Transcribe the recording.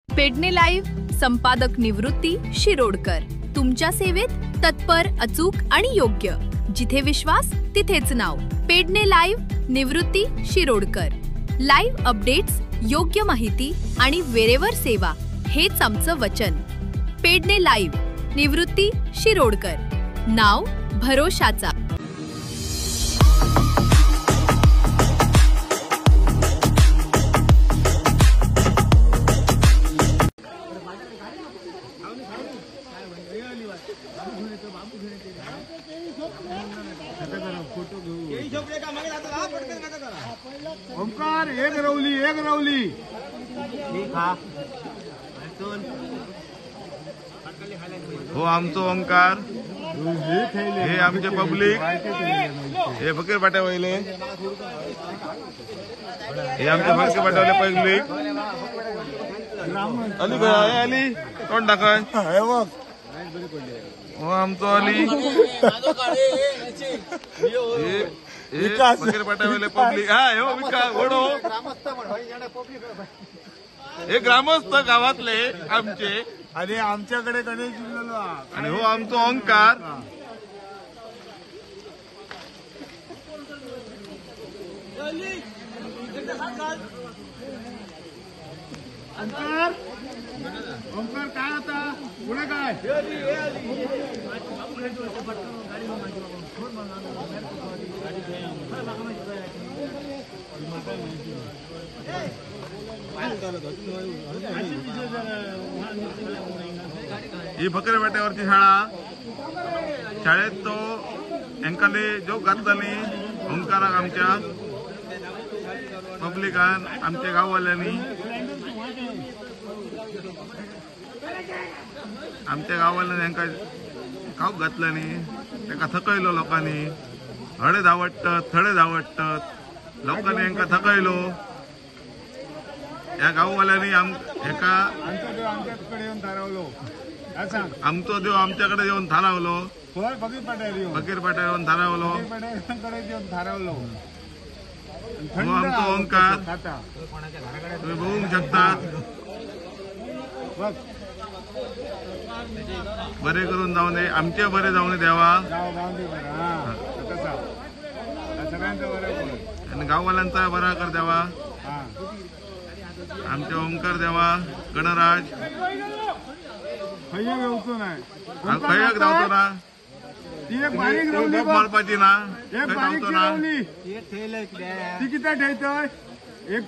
Pedne live संपादक निवृत्ती शिरोडकर तुमच्या सेवेत तत्पर, अचूक आणि योग्य. जिथे विश्वास तिथेच नाव. पेडणे लाईव्ह निवृत्ती शिरोडकर. लाईव्ह अपडेट्स, योग्य माहिती आणि वेरेवर सेवा हेच आमचं वचन. पेडणे लाईव्ह निवृत्ती शिरोडकर. नाव भरोशाचा. ओंकार एक रवली हो आमचो ओंकार, हे आमचे पब्लिक, हे फकीर पाट्या वयले, हे आमचे फकीर पाट्यावले पब्लिक. अली भाई अली कोण टाकाय हो आमचो अली, फकीर पाट्यावले पब्लिक. हा हो विकास ओढो, हे ग्रामस्थ गावातले आमचे. आणि आमच्याकडे गणेश जिल्ह्याला आणि हो आमचो ओंकार. ओंकार काय आता पुढे काय ही फकीर पाट्यावरची शाळा. शाळेत तो हेंकाले जो घातली ओंकाराक आमच्या पब्लिकान, आमच्या गाववाल्यांनी, आमच्या गाववाल्यांनी हेंका खाऊक घातल्यानी, तेका थकयलो लोकांनी. हडे धावटतात, थडे धावटतात, लोकांनी हेंका थकयलो. या गाववाल्यांनी हेका आमच्याकडे येऊन थारावलो. आमचो देव आमच्याकडे येऊन थारावलो. फकीर पाट्यावर येऊन थारावलो. येऊन थारावलो. हो आमचो ओंकार, तुम्ही बघू शकतात. बरे करून जाऊ दे, आमचे बरे जाऊन देवा, आणि गाववाल्यांचा बरा कर देवा. आमचे ओंकार देवा, गणराज खयक धावतो ना, मारपाची ना, धावतो ना. ती किती ठेवतोय एक